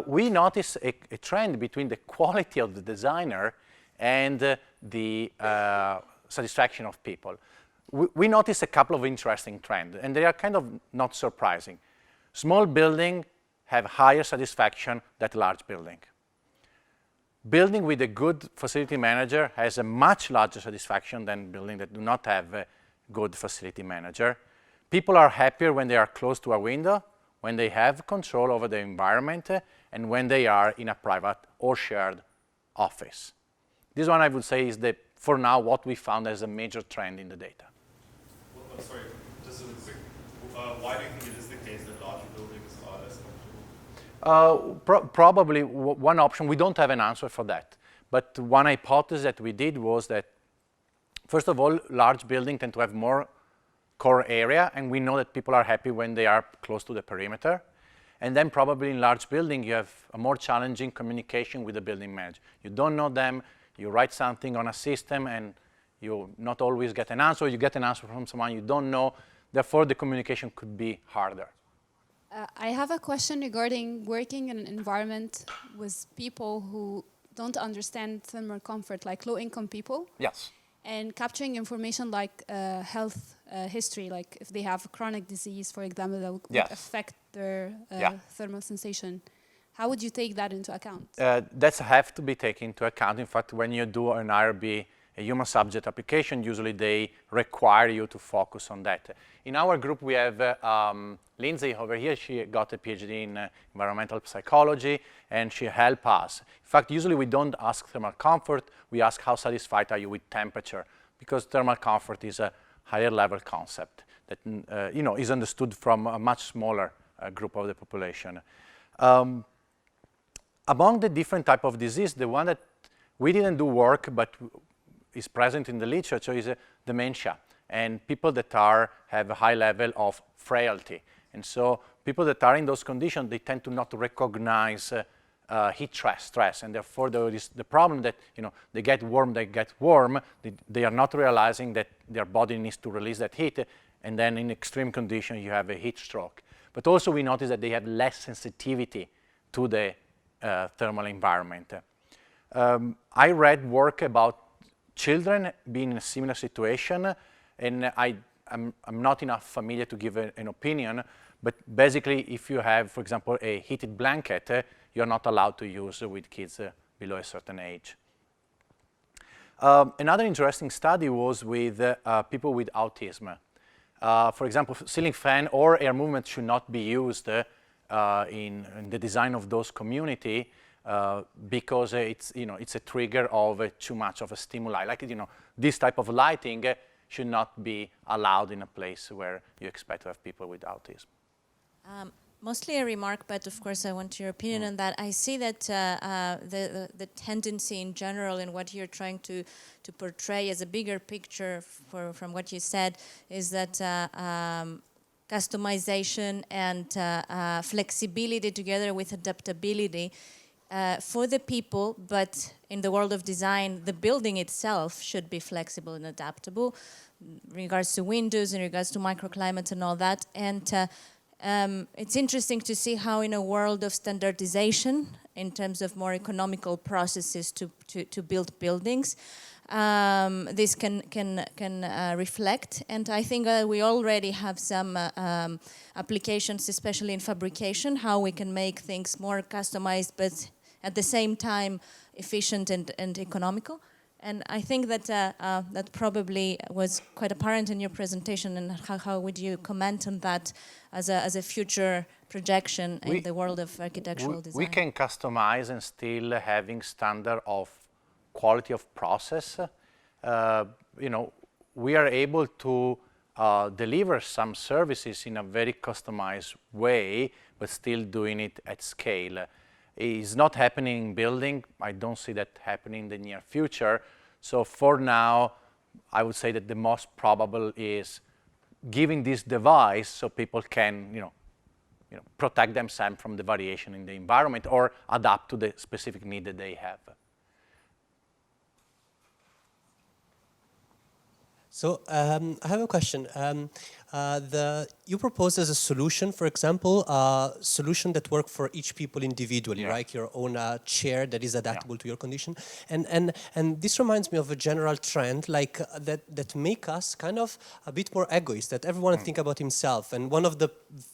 We noticed a trend between the quality of the designer and the satisfaction of people. We noticed a couple of interesting trends, and they are kind of not surprising. Small buildings have higher satisfaction than large building. Building with a good facility manager has a much larger satisfaction than buildings that do not have a good facility manager. People are happier when they are close to a window, when they have control over the environment, and when they are in a private or shared office. This one, I would say, is for now what we found as a major trend in the data. Well, I'm sorry, why do you think it is the case that larger buildings are less comfortable? Probably one option, we don't have an answer for that, but one hypothesis that we did was that, first of all, large buildings tend to have more core area, and we know that people are happy when they are close to the perimeter. And then probably in large building, you have a more challenging communication with the building manager. You don't know them, you write something on a system, and you not always get an answer, you get an answer from someone you don't know, therefore the communication could be harder. I have a question regarding working in an environment with people who don't understand thermal comfort, like low-income people. Yes. And capturing information like health history, like if they have a chronic disease, for example, that would affect their thermal sensation. How would you take that into account? That's have to be taken into account. In fact, when you do an IRB, a human subject application, usually they require you to focus on that. In our group, we have Lindsay over here. She got a PhD in environmental psychology, and she helped us. In fact, usually we don't ask thermal comfort. We ask how satisfied are you with temperature, because thermal comfort is a higher level concept that is understood from a much smaller group of the population. Among the different type of disease, the one that we didn't do work but is present in the literature is dementia, and people that have a high level of frailty. And so people that are in those conditions, they tend to not recognize heat stress, and therefore there is the problem that they get warm, they are not realizing that their body needs to release that heat, and then in extreme conditions you have a heat stroke. But also we notice that they have less sensitivity to the thermal environment. I read work about children being in a similar situation, and I'm not enough familiar to give an opinion, but basically if you have, for example, a heated blanket, you're not allowed to use with kids below a certain age. Another interesting study was with people with autism. For example, ceiling fan or air movement should not be used in the design of those community because it's a trigger of too much of a stimuli. Like this type of lighting should not be allowed in a place where you expect to have people with autism. Mostly a remark, but of course I want your opinion on that. I see that the tendency in general in what you're trying to portray as a bigger picture from what you said is that customization and flexibility together with adaptability for the people, but in the world of design, the building itself should be flexible and adaptable in regards to windows, in regards to microclimates and all that. And it's interesting to see how in a world of standardization, in terms of more economical processes to build buildings, this can reflect. And I think we already have some applications, especially in fabrication, how we can make things more customized, but at the same time efficient and economical. And I think that that probably was quite apparent in your presentation. And how would you comment on that as a future projection in the world of architectural design? We can customize and still having standard of quality of process. we are able to deliver some services in a very customized way, but still doing it at scale. It's not happening in building. I don't see that happening in the near future. So for now, I would say that the most probable is giving this device so people can, protect themselves from the variation in the environment or adapt to the specific need that they have. So I have a question. You propose as a solution, for example, a solution that works for each people individually, right? Your own chair that is adaptable to your condition. And this reminds me of a general trend like that make us kind of a bit more egoist, that everyone think about himself. And one of the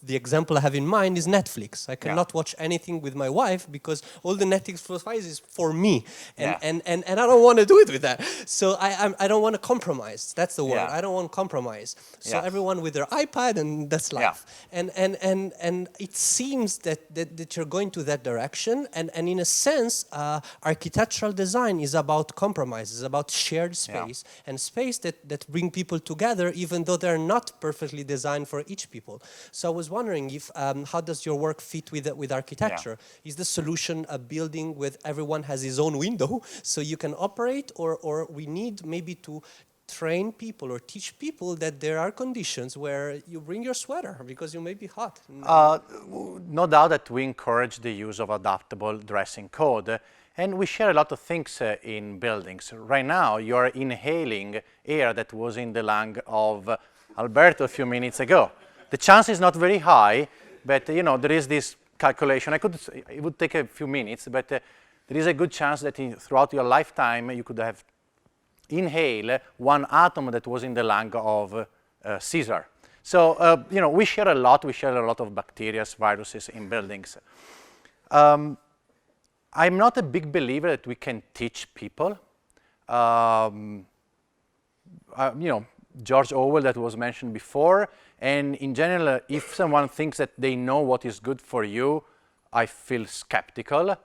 example I have in mind is Netflix. I cannot watch anything with my wife because all the Netflix profiles is for me. And I don't want to do it with that. So I don't want to compromise. That's the word. I don't want compromise. So everyone with their iPad, and that's life. And it seems that you're going to that direction. And in a sense, architectural design is about compromise, is about shared space and space that bring people together, even though they're not perfectly designed for each people. So I was wondering if how does your work fit with architecture? Is the solution a building with everyone has his own window so you can operate, or we need maybe to train people or teach people that there are conditions where you bring your sweater because you may be hot? No doubt that we encourage the use of adaptable dressing code, and we share a lot of things in buildings. Right now, you're inhaling air that was in the lung of Alberto a few minutes ago. The chance is not very high, but there is this calculation. It would take a few minutes, but there is a good chance that throughout your lifetime you could have inhale one atom that was in the lung of Caesar. So, we share a lot of bacteria, viruses in buildings. I'm not a big believer that we can teach people. George Orwell, that was mentioned before, and in general, if someone thinks that they know what is good for you, I feel skeptical.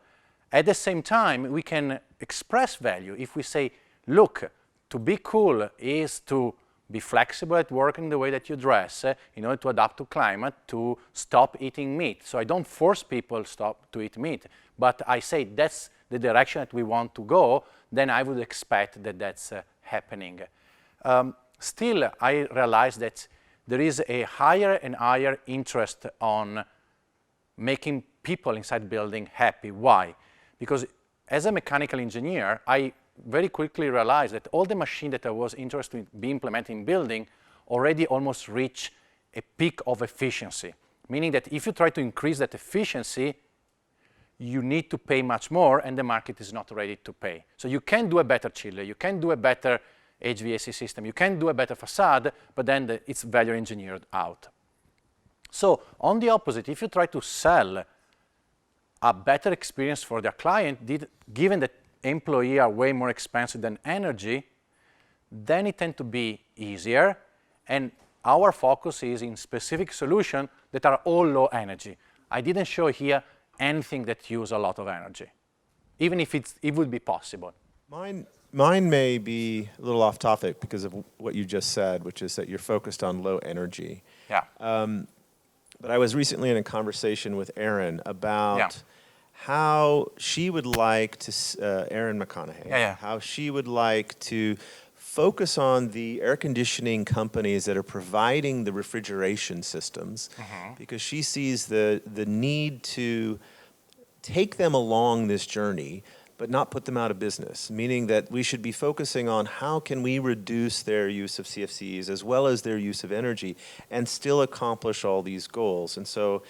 At the same time, we can express value if we say, look, to be cool is to be flexible at work in the way that you dress in order to adapt to climate, to stop eating meat. So I don't force people to eat meat, but I say that's the direction that we want to go, then I would expect that that's happening. Still, I realize that there is a higher and higher interest on making people inside building happy. Why? Because as a mechanical engineer, I very quickly realized that all the machines that I was interested in be implemented in building already almost reach a peak of efficiency. Meaning that if you try to increase that efficiency, you need to pay much more and the market is not ready to pay. So you can do a better chiller, you can do a better HVAC system, you can do a better facade, but then it's value engineered out. So on the opposite, if you try to sell a better experience for their client, given that employees are way more expensive than energy, then it tends to be easier. And our focus is in specific solutions that are all low energy. I didn't show here anything that use a lot of energy, even if it would be possible. Mine may be a little off topic because of what you just said, which is that you're focused on low energy. Yeah. But I was recently in a conversation with Erin about how she would like to, Erin McConaughey, how she would like to focus on the air conditioning companies that are providing the refrigeration systems, because she sees the need to take them along this journey, but not put them out of business, meaning that we should be focusing on how can we reduce their use of CFCs as well as their use of energy and still accomplish all these goals. And so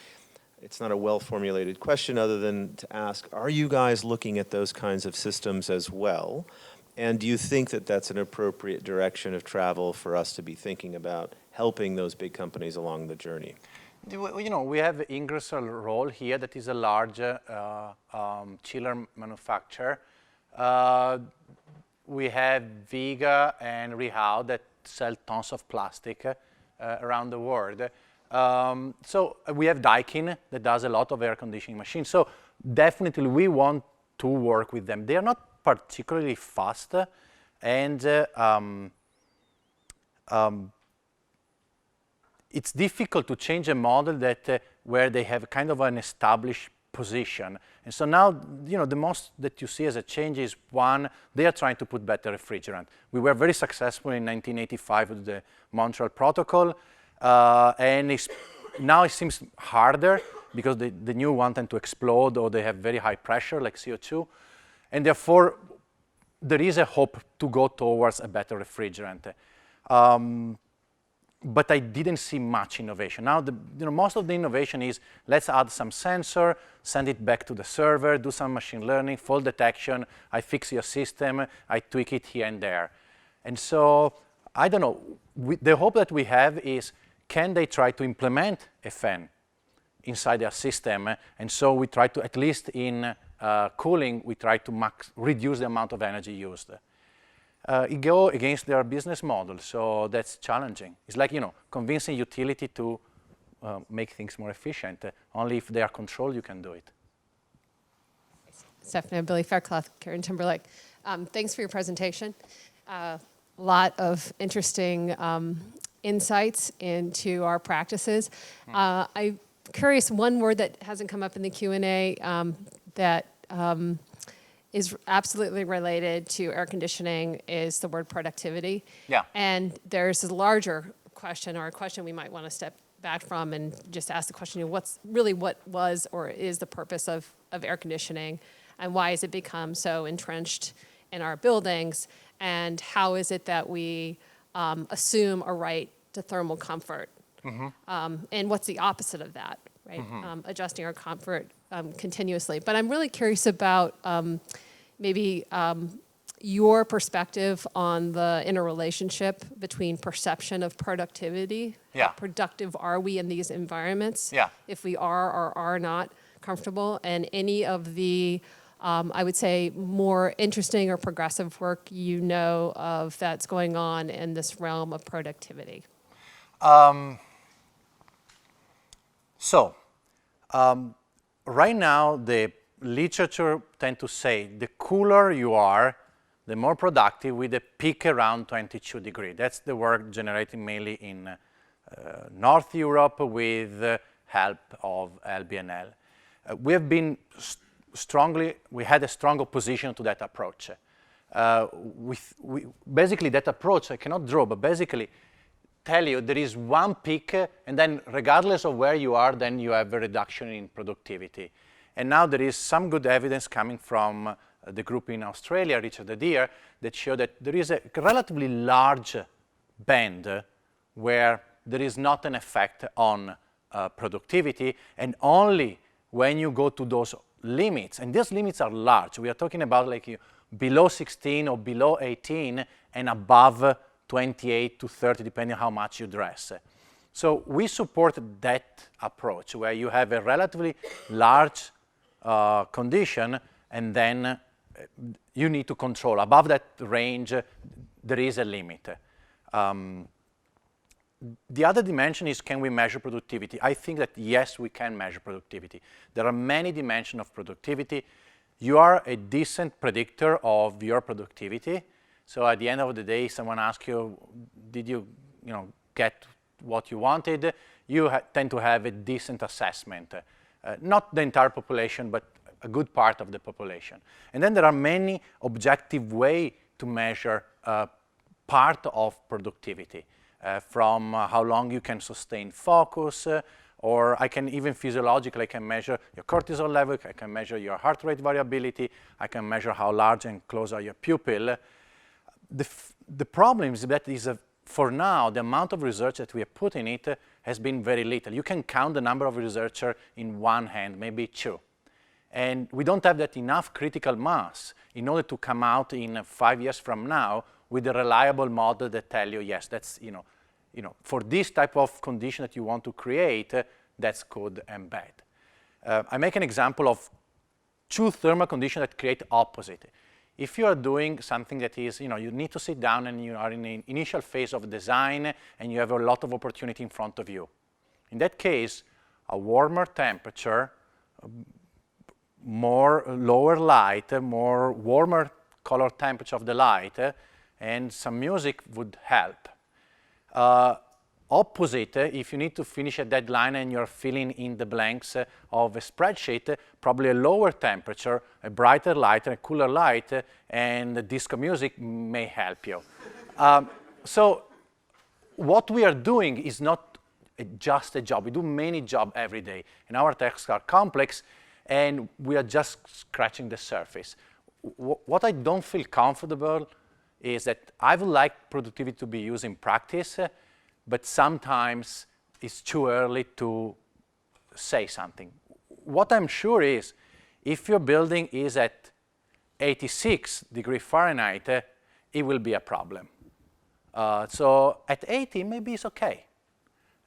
it's not a well-formulated question other than to ask, are you guys looking at those kinds of systems as well? And do you think that that's an appropriate direction of travel for us to be thinking about helping those big companies along the journey? You know, we have Ingersoll Role here that is a large chiller manufacturer. We have Viga and REHVA that sell tons of plastic around the world. So we have Daikin that does a lot of air conditioning machines. So definitely we want to work with them. They are not particularly fast, and it's difficult to change a model that where they have kind of an established position. And so now, the most that you see as a change is one, they are trying to put better refrigerant. We were very successful in 1985 with the Montreal Protocol, and now it seems harder because the new one tend to explode or they have very high pressure like CO2. And therefore, there is a hope to go towards a better refrigerant. But I didn't see much innovation. Now, most of the innovation is, let's add some sensor, send it back to the server, do some machine learning, fault detection, I fix your system, I tweak it here and there. And so, I don't know, the hope that we have is, can they try to implement a fan inside their system? And so we try to, at least in cooling, we try to reduce the amount of energy used. It goes against their business model, so that's challenging. It's like, convincing utility to make things more efficient. Only if they are controlled, you can do it. Stefano, Billy Faircloth, Karen Timberlake. Thanks for your presentation. A lot of interesting insights into our practices. I'm curious, one word that hasn't come up in the Q&A that is absolutely related to air conditioning is the word productivity. Yeah. And there's a larger question, or a question we might want to step back from and just ask the question, what was or is the purpose of air conditioning, and why has it become so entrenched in our buildings, and how is it that we assume a right to thermal comfort? And what's the opposite of that, right? Adjusting our comfort continuously. But I'm really curious about maybe your perspective on the interrelationship between perception of productivity. Yeah. How productive are we in these environments? Yeah. If we are or are not comfortable, and any of the, I would say, more interesting or progressive work of that's going on in this realm of productivity. Right now, the literature tend to say the cooler you are, the more productive, with a peak around 22 degrees. That's the work generated mainly in North Europe with help of LBNL. We have been we had a strong opposition to that approach. Basically, that approach, I cannot draw, but basically tell you there is one peak, and then regardless of where you are, then you have a reduction in productivity. And now there is some good evidence coming from the group in Australia, Richard Adair, that show that there is a relatively large band where there is not an effect on productivity, and only when you go to those limits, and these limits are large. We are talking about like below 16 or below 18 and above 28 to 30, depending on how much you dress. So we support that approach, where you have a relatively large condition, and then you need to control. Above that range, there is a limit. The other dimension is, can we measure productivity? I think that yes, we can measure productivity. There are many dimensions of productivity. You are a decent predictor of your productivity. So at the end of the day, someone asks you, did you, get what you wanted? You tend to have a decent assessment. Not the entire population, but a good part of the population. And then there are many objective ways to measure part of productivity, from how long you can sustain focus, or I can even physiologically, I can measure your cortisol level, I can measure your heart rate variability, I can measure how large and close are your pupil. The problem is that for now, the amount of research that we have put in it has been very little. You can count the number of researchers in one hand, maybe two. And we don't have that enough critical mass in order to come out in 5 years from now with a reliable model that tell you, yes, that's, for this type of condition that you want to create, that's good and bad. I make an example of two thermal conditions that create opposite. If you are doing something that is, you need to sit down and you are in the initial phase of design and you have a lot of opportunity in front of you. In that case, a warmer temperature, more lower light, more warmer color temperature of the light, and some music would help. Opposite, if you need to finish a deadline and you're filling in the blanks of a spreadsheet, probably a lower temperature, a brighter light, and a cooler light, and disco music may help you. So what we are doing is not just a job. We do many jobs every day, and our tasks are complex, and we are just scratching the surface. What I don't feel comfortable is that I would like productivity to be used in practice, but sometimes it's too early to say something. What I'm sure is, if your building is at 86 degrees Fahrenheit, it will be a problem. So at 80, maybe it's okay.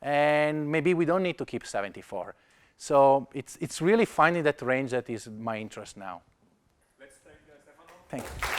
And maybe we don't need to keep 74. So it's really finding that range that is my interest now. Let's thank Stefano. Thank you.